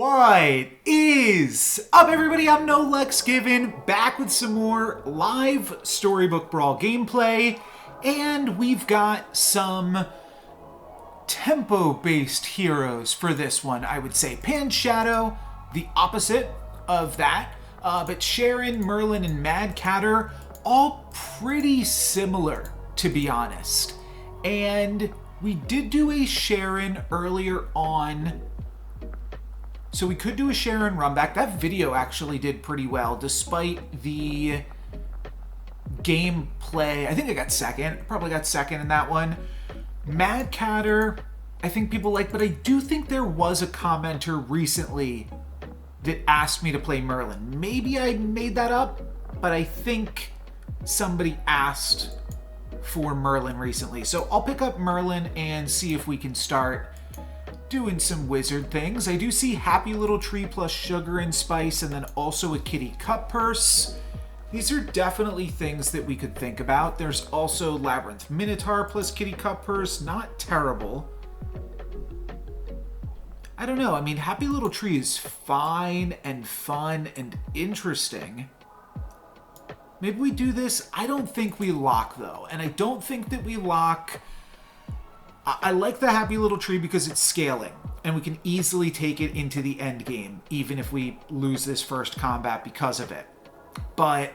What is up, everybody? I'm No Lex Given, back with some more live Storybook Brawl gameplay, and we've got some tempo-based heroes for this one, I would say. Pan Shadow, the opposite of that, but Sharon, Merlin, and Mad Catter, all pretty similar, to be honest. And we did do a Sharon earlier on, so we could do a Sharon run back. That video actually did pretty well, despite the gameplay. I think I got second. Probably got second in that one. Mad Catter, I think people like, but I do think there was a commenter recently that asked me to play Merlin. Maybe I made that up, but I think somebody asked for Merlin recently. So I'll pick up Merlin and see if we can start doing some wizard things. I do see Happy Little Tree plus Sugar and Spice, and then also a Kitty Cup Purse. These are definitely things that we could think about. There's also Labyrinth Minotaur plus Kitty Cup Purse. Not terrible. I don't know. I mean, Happy Little Tree is fine and fun and interesting. Maybe we do this. I don't think we lock, though. And I don't think that we lock. I like the Happy Little Tree because it's scaling, and we can easily take it into the end game, even if we lose this first combat because of it. But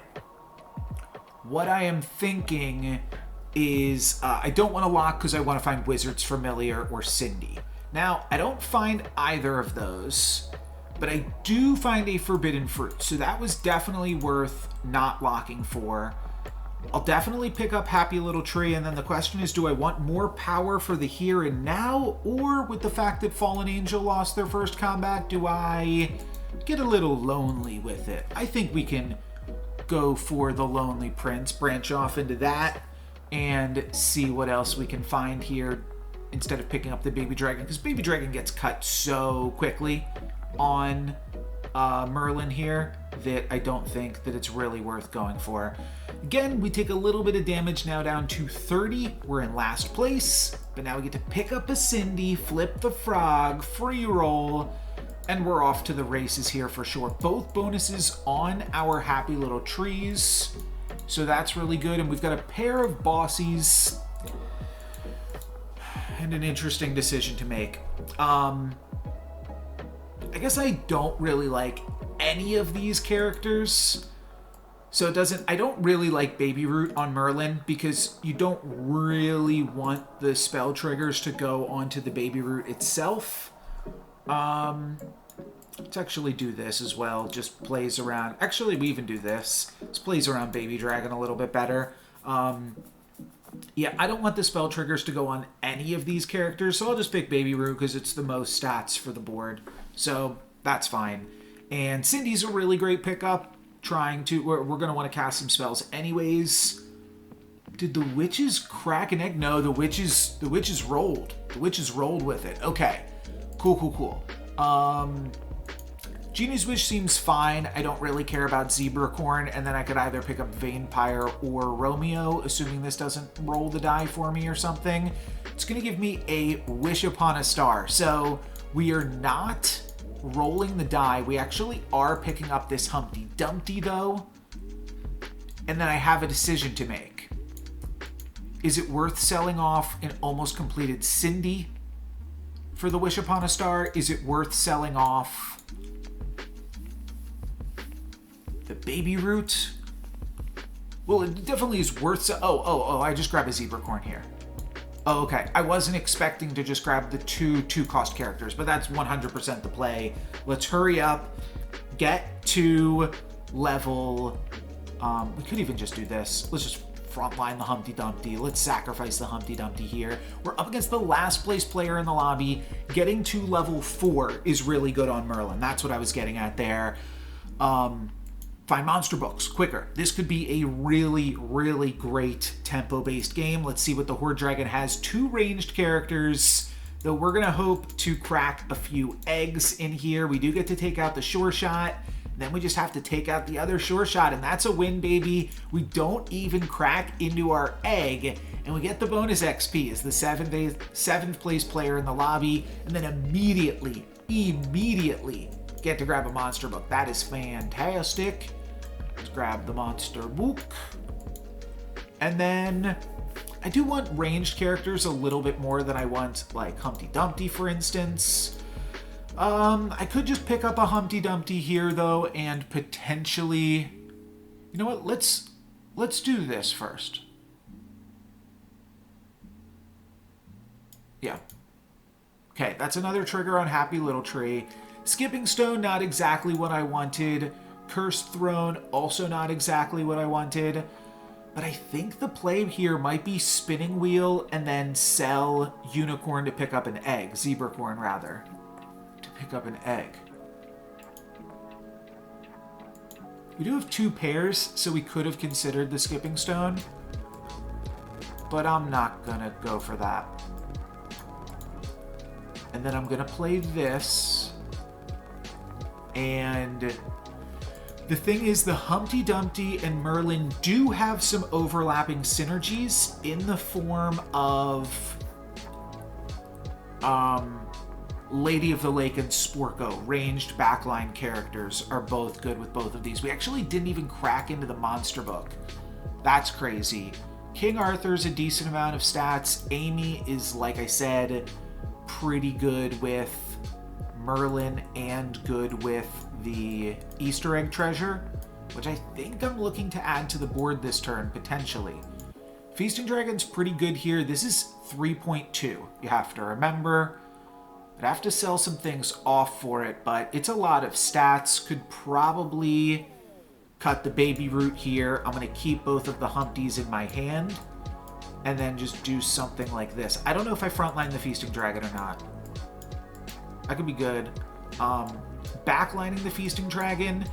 what I am thinking is I don't want to lock because I want to find Wizard's Familiar or Cindy. Now, I don't find either of those, but I do find a Forbidden Fruit, so that was definitely worth not locking for. I'll definitely pick up Happy Little Tree, and then the question is, do I want more power for the here and now, or with the fact that Fallen Angel lost their first combat, do I get a little lonely with it? I think we can go for the Lonely Prince, branch off into that, and see what else we can find here instead of picking up the Baby Dragon, because Baby Dragon gets cut so quickly on Merlin here that I don't think that it's really worth going for. Again, we take a little bit of damage now, down to 30. We're in last place, but now we get to pick up a Cindy, flip the frog, free roll, and we're off to the races here for sure. Both bonuses on our Happy Little Trees, so that's really good. And we've got a pair of bossies and an interesting decision to make. I guess I don't really like any of these characters. So I don't really like Baby Root on Merlin because you don't really want the spell triggers to go onto the Baby Root itself. Let's actually do this as well. Just plays around. Actually, we even do this. This plays around Baby Dragon a little bit better. Yeah, I don't want the spell triggers to go on any of these characters, so I'll just pick Baby Root because it's the most stats for the board. So that's fine. And Cindy's a really great pickup. We're going to want to cast some spells anyways. Did the witches crack an egg? No, the witches rolled. The witches rolled with it. Okay. Cool. Genie's Wish seems fine. I don't really care about Zebracorn, and then I could either pick up Vampire or Romeo, assuming this doesn't roll the die for me or something. It's going to give me a Wish Upon a Star. So we are not rolling the die. We actually are picking up this Humpty Dumpty, though. And then I have a decision to make. Is it worth selling off an almost completed Cindy for the Wish Upon a Star? Is it worth selling off the Baby Root? Well, it definitely is worth... I just grabbed a Zebracorn here. Oh, okay. I wasn't expecting to just grab the two cost characters, but that's 100% the play. Let's hurry up, get to level... we could even just do this. Let's just frontline the Humpty Dumpty. Let's sacrifice the Humpty Dumpty here. We're up against the last place player in the lobby. Getting to level 4 is really good on Merlin. That's what I was getting at there. Find monster books quicker. This could be a really, really great tempo-based game. Let's see what the Horde Dragon has. 2 ranged characters, though we're going to hope to crack a few eggs in here. We do get to take out the Sure Shot. Then we just have to take out the other Sure Shot, and that's a win, baby. We don't even crack into our egg, and we get the bonus XP as the seventh place player in the lobby, and then immediately immediately get to grab a monster book. That is fantastic. Let's grab the monster book. And then I do want ranged characters a little bit more than I want like Humpty Dumpty, for instance. I could just pick up a Humpty Dumpty here though, and potentially, you know what? Let's do this first. Yeah. Okay, that's another trigger on Happy Little Tree. Skipping Stone, not exactly what I wanted. Cursed Throne, also not exactly what I wanted. But I think the play here might be Spinning Wheel and then sell Unicorn to pick up an egg. Zebracorn, rather. To pick up an egg. We do have 2 pairs, so we could have considered the Skipping Stone. But I'm not gonna go for that. And then I'm gonna play this. And the thing is, the Humpty Dumpty and Merlin do have some overlapping synergies in the form of Lady of the Lake and Sporko. Ranged backline characters are both good with both of these. We actually didn't even crack into the monster book. That's crazy. King Arthur's a decent amount of stats. Amy is, like I said, pretty good with Merlin and good with the Easter egg treasure, which I think I'm looking to add to the board this turn, potentially. Feasting Dragon's pretty good here. This is 3.2. You have to remember. I'd have to sell some things off for it, but it's a lot of stats. Could probably cut the baby root here. I'm going to keep both of the Humpties in my hand and then just do something like this. I don't know if I frontline the Feasting Dragon or not. That could be good. Backlining the Feasting Dragon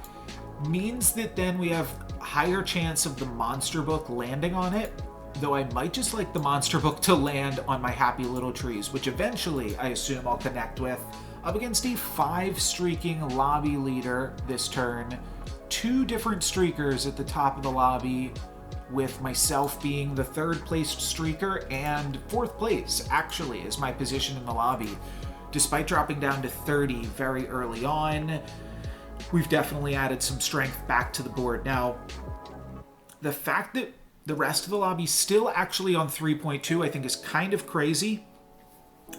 means that then we have higher chance of the monster book landing on it, though I might just like the monster book to land on my Happy Little Trees, which eventually I assume I'll connect with. Up against a 5 streaking lobby leader this turn. 2 different streakers at the top of the lobby, with myself being the 3rd placed streaker, and 4th place actually is my position in the lobby. Despite dropping down to 30 very early on, we've definitely added some strength back to the board. Now, the fact that the rest of the lobby's still actually on 3.2, I think is kind of crazy,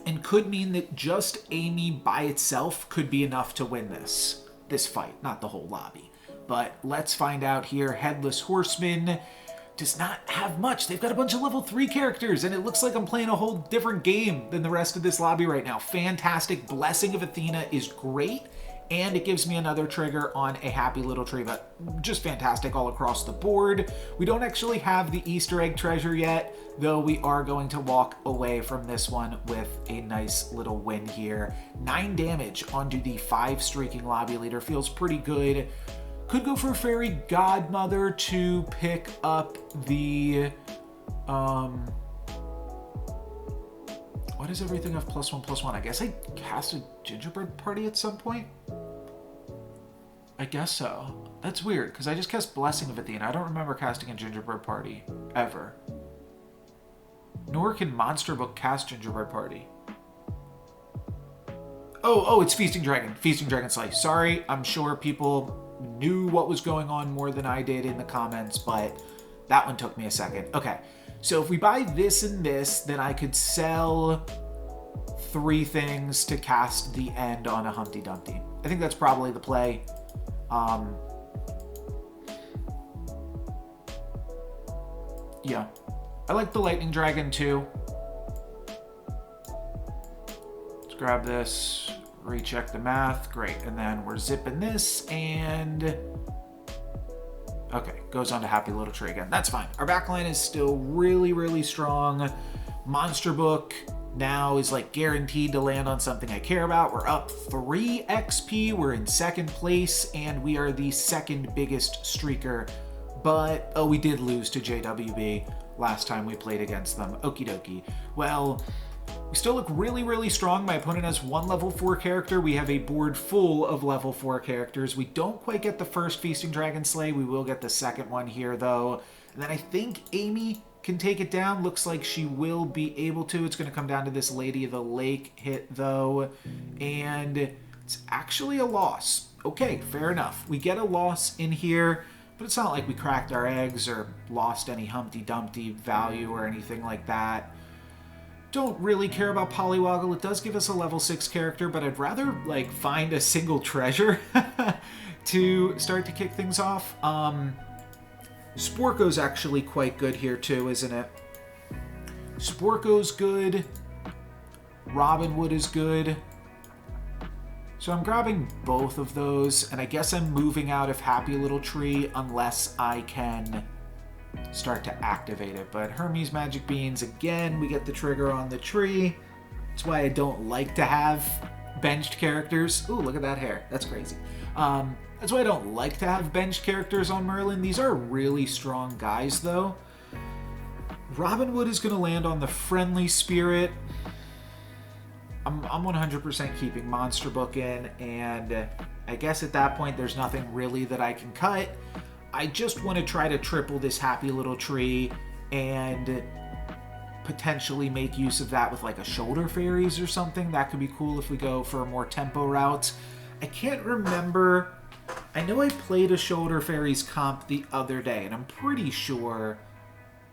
and could mean that just Amy by itself could be enough to win this fight, not the whole lobby. But let's find out here. Headless Horseman does not have much. They've got a bunch of level 3 characters, and it looks like I'm playing a whole different game than the rest of this lobby right now. Fantastic. Blessing of Athena is great, and it gives me another trigger on a Happy Little Tree, but just fantastic all across the board. We don't actually have the Easter egg treasure yet, though we are going to walk away from this one with a nice little win here. 9 damage onto the 5 streaking lobby leader. Feels pretty good. Could go for Fairy Godmother to pick up the, what does everything have +1/+1? I guess I cast a Gingerbread Party at some point? I guess so. That's weird, because I just cast Blessing of Athena. I don't remember casting a Gingerbread Party, ever. Nor can Monster Book cast Gingerbread Party. Oh, it's Feasting Dragon. Feasting Dragon Slice. Sorry, I'm sure people knew what was going on more than I did in the comments, but that one took me a second. Okay, so if we buy this and this, then I could sell 3 things to cast the end on a Humpty Dumpty. I think that's probably the play. Yeah. I like the Lightning Dragon too. Let's grab this. Recheck the math. Great. And then we're zipping this and... Okay, goes on to Happy Little Tree again. That's fine. Our backline is still really, really strong. Monster Book now is like guaranteed to land on something I care about. We're up 3 XP. We're in 2nd place and we are the 2nd biggest streaker. But, oh, we did lose to JWB last time we played against them. Okie dokie. Well, we still look really, really strong. My opponent has 1 level 4 character. We have a board full of level 4 characters. We don't quite get the first Feasting Dragon Slay. We will get the second one here, though. And then I think Amy can take it down. Looks like she will be able to. It's going to come down to this Lady of the Lake hit, though. And it's actually a loss. Okay, fair enough. We get a loss in here, but it's not like we cracked our eggs or lost any Humpty Dumpty value or anything like that. Don't really care about Polywoggle. It does give us a level 6 character, but I'd rather like find a single treasure to start to kick things off. Sporko's actually quite good here too, isn't it? Sporko's good. Robin Wood is good. So I'm grabbing both of those, and I guess I'm moving out of Happy Little Tree unless I can start to activate it. But Hermes Magic Beans, again, we get the trigger on the tree. That's why I don't like to have benched characters. Ooh, look at that hair. That's crazy. That's why I don't like to have benched characters on Merlin. These are really strong guys, though. Robin Wood is going to land on the Friendly Spirit. I'm 100% keeping Monster Book in, and I guess at that point there's nothing really that I can cut. I just want to try to triple this Happy Little Tree and potentially make use of that with like a Shoulder Fairies or something. That could be cool if we go for a more tempo route. I can't remember. I know I played a Shoulder Fairies comp the other day, and I'm pretty sure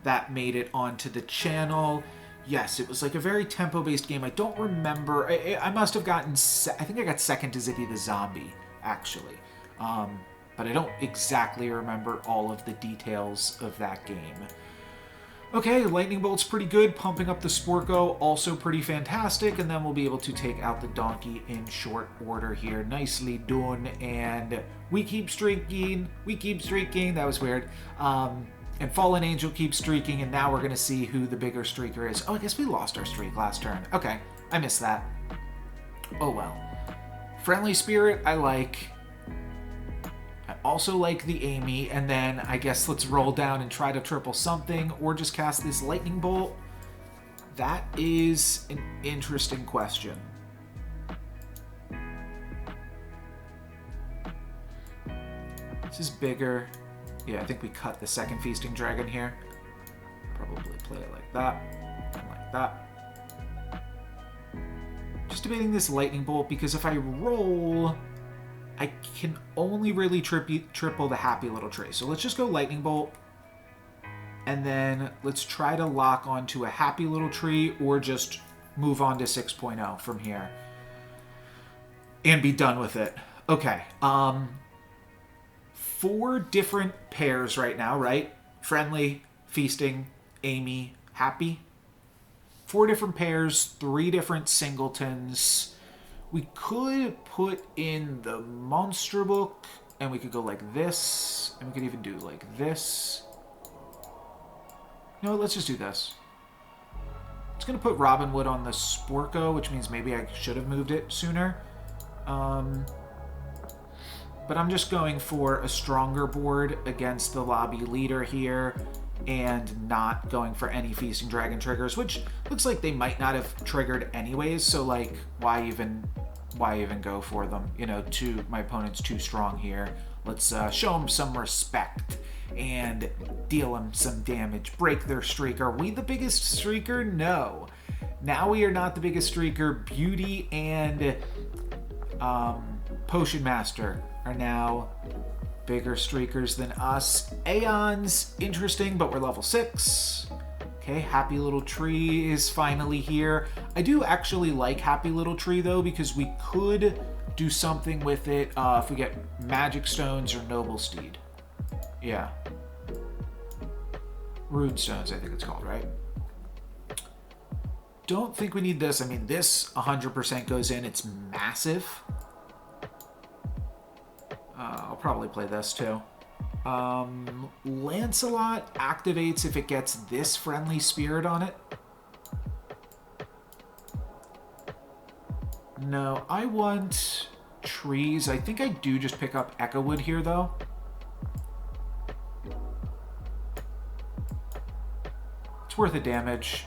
that made it onto the channel. Yes, it was like a very tempo-based game. I don't remember. I must have gotten... I think I got second to Zippy the Zombie, actually. But I don't exactly remember all of the details of that game. Okay, Lightning Bolt's pretty good. Pumping up the Sporko, also pretty fantastic. And then we'll be able to take out the Donkey in short order here. Nicely done. And we keep streaking. We keep streaking. That was weird. And Fallen Angel keeps streaking. And now we're going to see who the bigger streaker is. Oh, I guess we lost our streak last turn. Okay, I missed that. Oh, well. Friendly Spirit, I like. I also like the Amy, and then I guess let's roll down and try to triple something, or just cast this Lightning Bolt. That is an interesting question. This is bigger. Yeah, I think we cut the second Feasting Dragon here. Probably play it like that, and like that. Just debating this Lightning Bolt, because if I roll... I can only really triple the Happy Little Tree. So let's just go Lightning Bolt. And then let's try to lock onto a Happy Little Tree or just move on to 6.0 from here. And be done with it. Okay. 4 different pairs right now, right? Friendly, Feasting, Amy, Happy. 4 different pairs, 3 different singletons. We could put in the Monster Book, and we could go like this, and we could even do like this. No, let's just do this. It's going to put Robin Wood on the Sporko, which means maybe I should have moved it sooner. But I'm just going for a stronger board against the lobby leader here, and not going for any Feasting Dragon triggers, which looks like they might not have triggered anyways, so like, why even go for them? You know, my opponent's too strong here. Let's show him some respect and deal him some damage. Break their streak. Are we the biggest streaker? No. Now we are not the biggest streaker. Beauty and Potion Master are now bigger streakers than us. Aeon's interesting, but we're level 6. Okay, Happy Little Tree is finally here. I do actually like Happy Little Tree, though, because we could do something with it if we get Magic Stones or Noble Steed. Yeah. Rune Stones, I think it's called, right? Don't think we need this. I mean, this 100% goes in. It's massive. I'll probably play this, too. Lancelot activates if it gets this Friendly Spirit on it. No, I want trees. I think I do just pick up Echo Wood here, though. It's worth a damage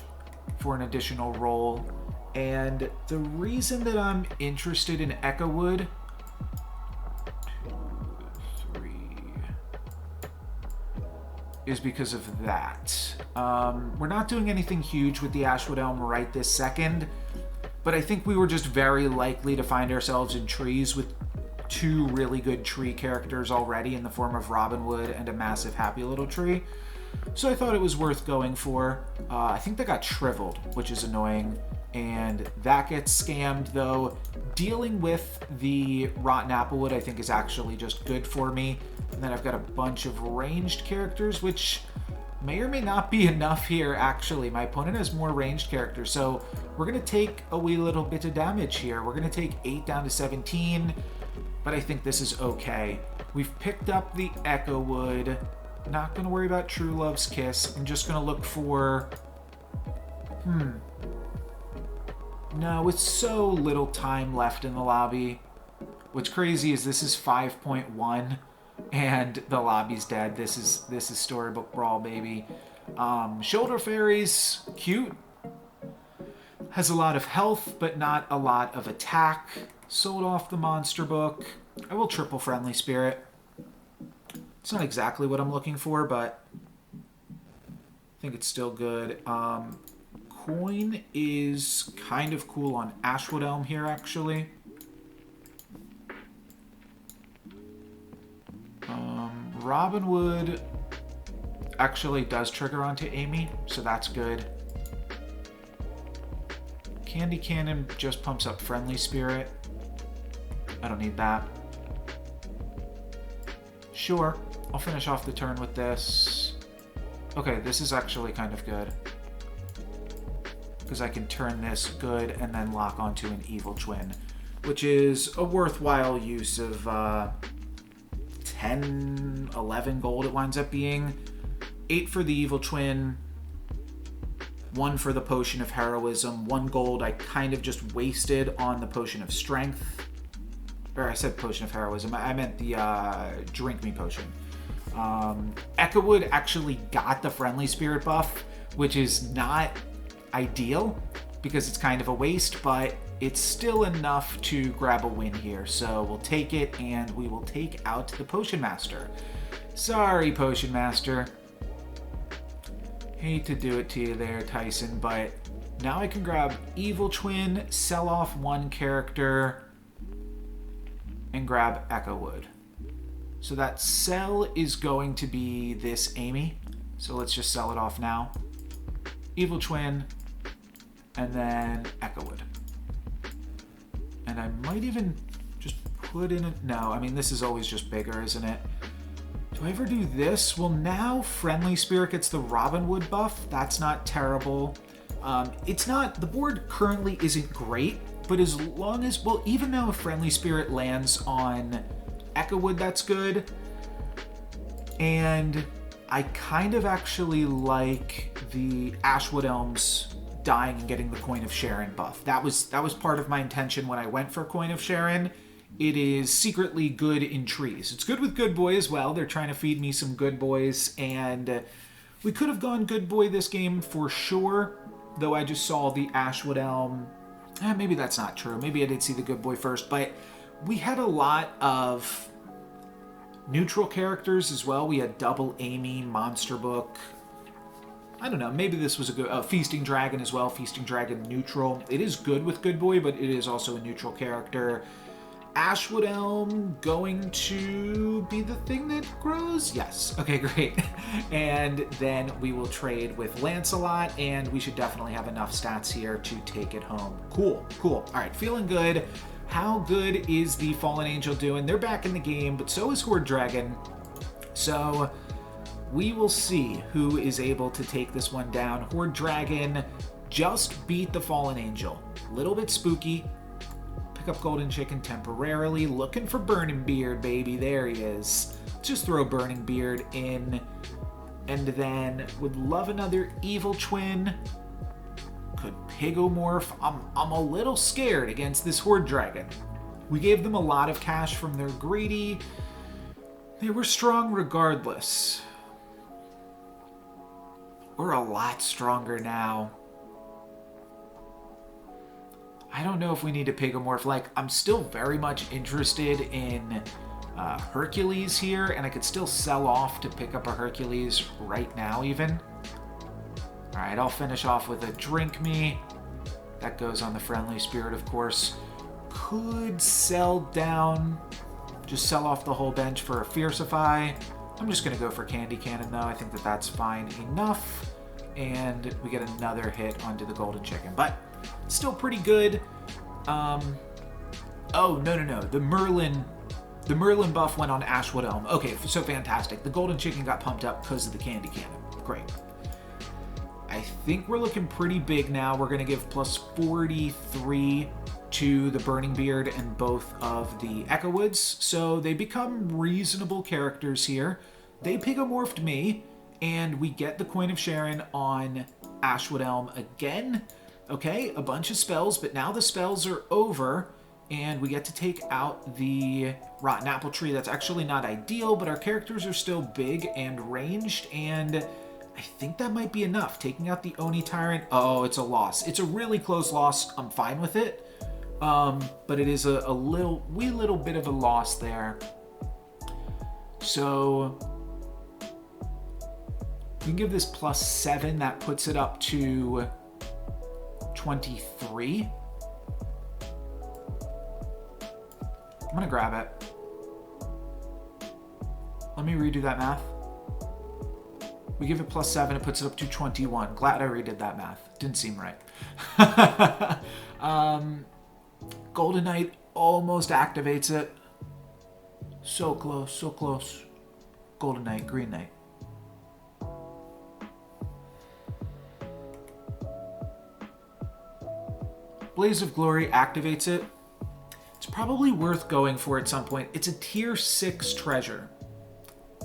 for an additional roll. And the reason that I'm interested in Echo Wood... is because of that. We're not doing anything huge with the Ashwood Elm right this second, but I think we were just very likely to find ourselves in trees with two really good tree characters already in the form of Robinwood and a massive happy little tree. So I thought it was worth going for. I think they got shriveled, which is annoying. And that gets scammed, though. Dealing with the Rotten Applewood, I think, is actually just good for me. And then I've got a bunch of ranged characters, which may or may not be enough here, actually. My opponent has more ranged characters, so we're going to take a wee little bit of damage here. We're going to take 8 down to 17, but I think this is okay. We've picked up the Echo Wood. Not going to worry about True Love's Kiss. I'm just going to look for... No, with so little time left in the lobby. What's crazy is this is 5.1 and the lobby's dead. This is Storybook Brawl, baby. Shoulder Fairies, cute. Has a lot of health, but not a lot of attack. Sold off the monster book. I will triple Friendly Spirit. It's not exactly what I'm looking for, but I think it's still good. Coin is kind of cool on Ashwood Elm here, actually. Robinwood actually does trigger onto Amy, so that's good. Candy Cannon just pumps up Friendly Spirit. I don't need that. Sure, I'll finish off the turn with this. Okay, this is actually kind of good, because I can turn this good and then lock onto an Evil Twin, which is a worthwhile use of 10, 11 gold it winds up being. 8 for the Evil Twin, 1 for the Potion of Heroism, 1 gold I kind of just wasted on the Potion of Strength. Or I said Potion of Heroism, I meant the Drink Me Potion. Echowood actually got the Friendly Spirit buff, which is not ideal because it's kind of a waste, but it's still enough to grab a win here. So we'll take it, and we will take out the Potion Master. Sorry, Potion Master. Hate to do it to you there, Tyson, but now I can grab Evil Twin, sell off 1 character, and grab Echowood. So that sell is going to be this Amy. So let's just sell it off now. Evil Twin, and then Echowood. And I might even just put in a... No, I mean, this is always just bigger, isn't it? Do I ever do this? Well, now Friendly Spirit gets the Robinwood buff. That's not terrible. It's not... The board currently isn't great, but as long as... Well, even though a Friendly Spirit lands on Echowood, that's good. And I kind of actually like the Ashwood Elms dying and getting the Coin of Sharon buff. That was part of my intention when I went for Coin of Sharon. It is secretly good in trees. It's good with Good Boy as well. They're trying to feed me some Good Boys, and we could have gone Good Boy this game for sure, though I just saw the Ashwood Elm. Maybe that's not true. Maybe I did see the Good Boy first, but we had a lot of neutral characters as well. We had Double Amy, Monster Book. I don't know, maybe this was a good... Feasting Dragon as well, Feasting Dragon neutral. It is good with Good Boy, but it is also a neutral character. Ashwood Elm going to be the thing that grows? Yes. Okay, great. And then we will trade with Lancelot, and we should definitely have enough stats here to take it home. Cool, cool. All right, feeling good. How good is the Fallen Angel doing? They're back in the game, but so is Horde Dragon. So we will see who is able to take this one down. Horde Dragon just beat the Fallen Angel. Little bit spooky. Pick up Golden Chicken temporarily. Looking for Burning Beard, baby. There he is. Just throw Burning Beard in. And then would love another Evil Twin. Could Pigomorph. I'm a little scared against this Horde Dragon. We gave them a lot of cash from their greedy. They were strong regardless. We're a lot stronger now. I don't know if we need to Pigomorph. Like, I'm still very much interested in Hercules here, and I could still sell off to pick up a Hercules right now even. All right, I'll finish off with a Drink Me. That goes on the Friendly Spirit, of course. Could sell down, just sell off the whole bench for a Fiercify. I'm just going to go for Candy Cannon, though. I think that that's fine enough. And we get another hit onto the Golden Chicken. But still pretty good. Oh, no. The Merlin buff went on Ashwood Elm. Okay, so fantastic. The Golden Chicken got pumped up because of the Candy Cannon. Great. I think we're looking pretty big now. We're going to give plus 43 to the Burning Beard and both of the Echo Woods. So they become reasonable characters here. They Pigomorphed me, and we get the Coin of Sharon on Ashwood Elm again. Okay, a bunch of spells, but now the spells are over, and we get to take out the Rotten Apple Tree. That's actually not ideal, but our characters are still big and ranged, and I think that might be enough. Taking out the Oni Tyrant, oh, it's a loss. It's a really close loss. I'm fine with it. But it is a wee little bit of a loss there. So we can give this plus 7. That puts it up to 23. I'm going to grab it. Let me redo that math. We give it plus 7. It puts it up to 21. Glad I redid that math. Didn't seem right. Golden Knight almost activates it. So close, so close. Golden Knight, Green Knight. Blaze of Glory activates it. It's probably worth going for at some point. It's a tier 6 treasure.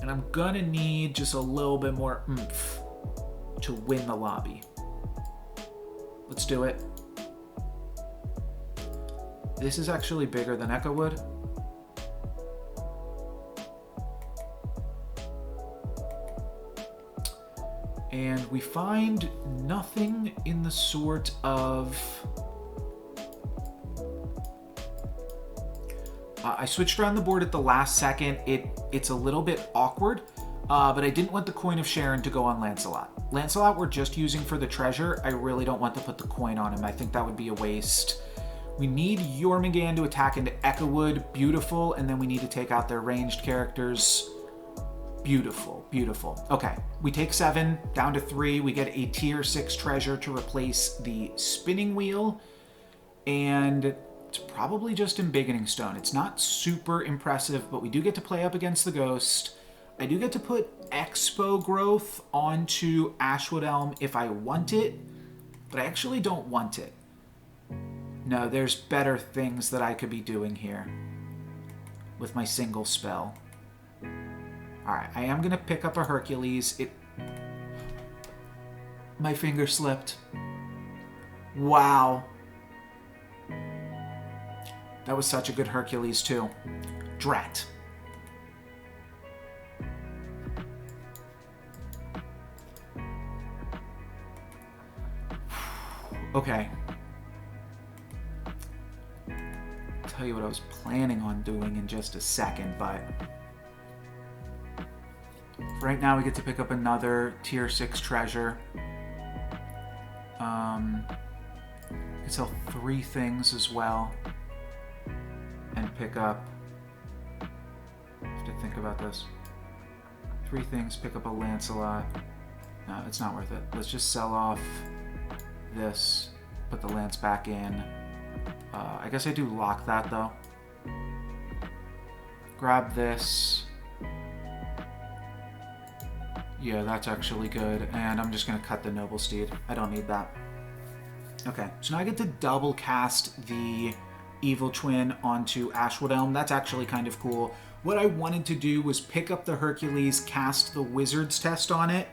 And I'm gonna need just a little bit more oomph to win the lobby. Let's do it. This is actually bigger than Echowood. And we find nothing in the sort of... I switched around the board at the last second. It's a little bit awkward, but I didn't want the Coin of Sharon to go on Lancelot. Lancelot we're just using for the treasure. I really don't want to put the coin on him. I think that would be a waste. We need Jormungand to attack into Echowood. Beautiful. And then we need to take out their ranged characters. Beautiful. Beautiful. Okay. We take 7 down to 3. We get a tier 6 treasure to replace the spinning wheel. And it's probably just Embiggening Stone. It's not super impressive, but we do get to play up against the Ghost. I do get to put Expo Growth onto Ashwood Elm if I want it, but I actually don't want it. No, there's better things that I could be doing here with my single spell. Alright, I am going to pick up a Hercules. My finger slipped. Wow. That was such a good Hercules, too. Drat. Okay. Tell you what I was planning on doing in just a second, but right now we get to pick up another tier 6 treasure. I can sell 3 things as well and pick up, I have to think about this, 3 things, pick up a Lancelot. No, it's not worth it. Let's just sell off this, put the Lance back in. I guess I do lock that though. Grab this. Yeah, that's actually good. And I'm just going to cut the Noble Steed. I don't need that. Okay, so now I get to double cast the Evil Twin onto Ashwood Elm. That's actually kind of cool. What I wanted to do was pick up the Hercules, cast the Wizard's Test on it,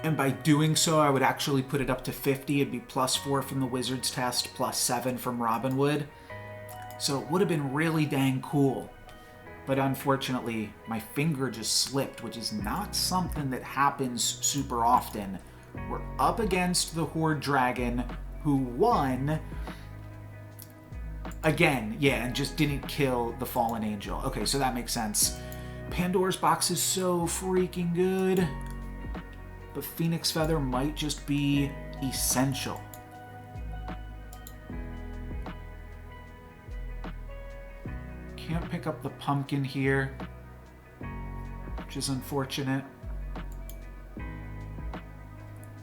and by doing so, I would actually put it up to 50. It'd be plus 4 from the Wizard's Test, plus 7 from Robin Hood. So it would have been really dang cool. But unfortunately, my finger just slipped, which is not something that happens super often. We're up against the Horde Dragon, who won Again, yeah, and just didn't kill the fallen angel. Okay, so that makes sense. Pandora's box is so freaking good. But Phoenix Feather might just be essential. Can't pick up the pumpkin here, which is unfortunate.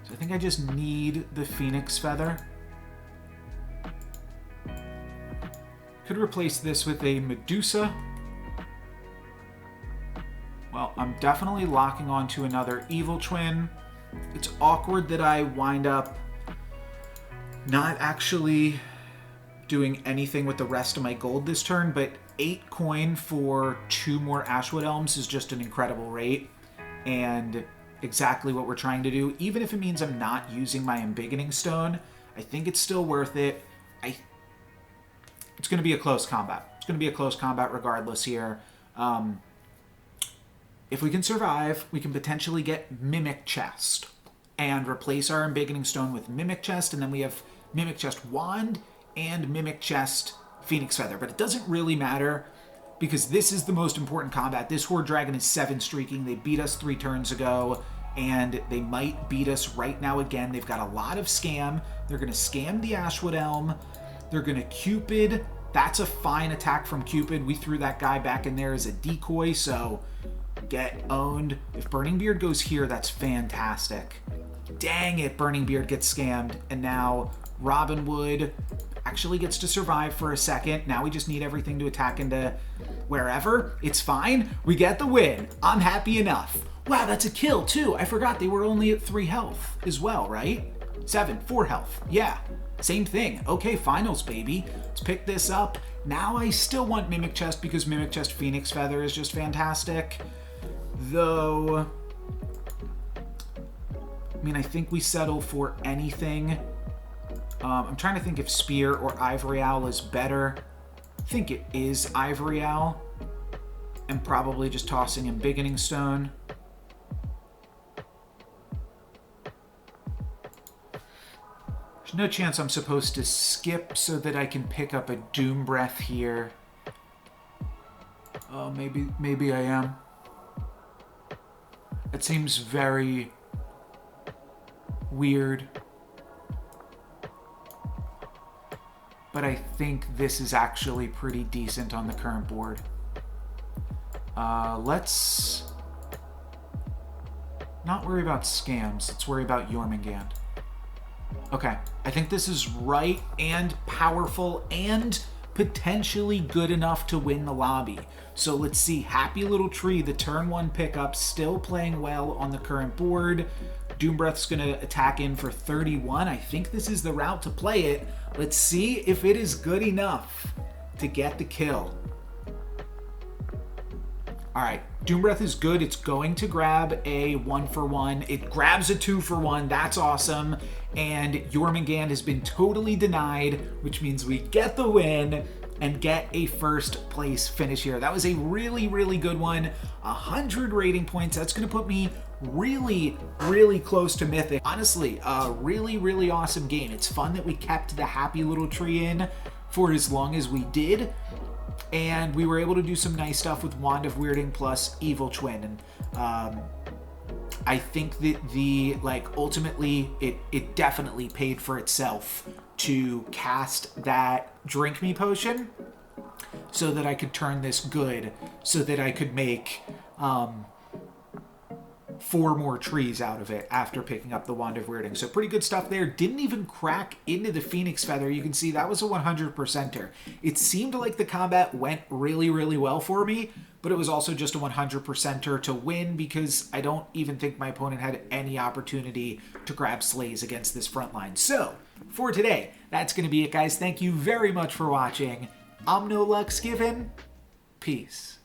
So I think I just need the Phoenix Feather. Could replace this with a Medusa. Well, I'm definitely locking onto another Evil Twin. It's awkward that I wind up not actually doing anything with the rest of my gold this turn, but 8 coin for 2 more Ashwood Elms is just an incredible rate, and exactly what we're trying to do. Even if it means I'm not using my Embiggening Stone, I think it's still worth it. It's going to be a close combat. It's going to be a close combat regardless here. If we can survive, we can potentially get Mimic Chest and replace our Embiggening Stone with Mimic Chest, and then we have Mimic Chest Wand and Mimic Chest Phoenix Feather. But it doesn't really matter because this is the most important combat. This Horde Dragon is 7 streaking. They beat us 3 turns ago, and they might beat us right now again. They've got a lot of scam. They're going to scam the Ashwood Elm. They're going to Cupid. That's a fine attack from Cupid. We threw that guy back in there as a decoy, so get owned. If Burning Beard goes here, that's fantastic. Dang it, Burning Beard gets scammed, and now Robin Wood actually gets to survive for a second. Now we just need everything to attack into wherever. It's fine. We get the win. I'm happy enough. Wow, that's a kill too. I forgot they were only at 3 health as well, right? 4 health. Yeah, same thing. Okay, finals, baby. Let's pick this up. Now I still want Mimic Chest because Mimic Chest Phoenix Feather is just fantastic. Though, I mean, I think we settle for anything. I'm trying to think if Spear or Ivory Owl is better. I think it is Ivory Owl. And probably just tossing Embiggening Stone. There's no chance I'm supposed to skip so that I can pick up a Doom Breath here. Oh, maybe I am. It seems very weird. But I think this is actually pretty decent on the current board. Let's not worry about scams. Let's worry about Jormungand. Okay, I think this is right and powerful and potentially good enough to win the lobby. So let's see. Happy Little Tree, the turn 1 pickup, still playing well on the current board. Doombreath's going to attack in for 31. I think this is the route to play it. Let's see if it is good enough to get the kill. All right, Doombreath is good. It's going to grab a 1-for-1. It grabs a 2-for-1. That's awesome. And Jormungand has been totally denied, which means we get the win and get a first place finish here. That was a really, really good one. 100 rating points. That's going to put me really, really close to Mythic. Honestly, a really, really awesome game. It's fun that we kept the Happy Little Tree in for as long as we did. And we were able to do some nice stuff with Wand of Weirding plus Evil Twin. And I think that ultimately it definitely paid for itself to cast that Drink Me potion so that I could turn this good, so that I could make 4 more trees out of it after picking up the Wand of Weirding. So pretty good stuff there. Didn't even crack into the Phoenix Feather. You can see that was a 100%er. It seemed like the combat went really, really well for me, but it was also just a 100%er to win because I don't even think my opponent had any opportunity to grab slays against this front line. So for today, that's going to be it, guys. Thank you very much for watching. I'm No Lux Given. Peace.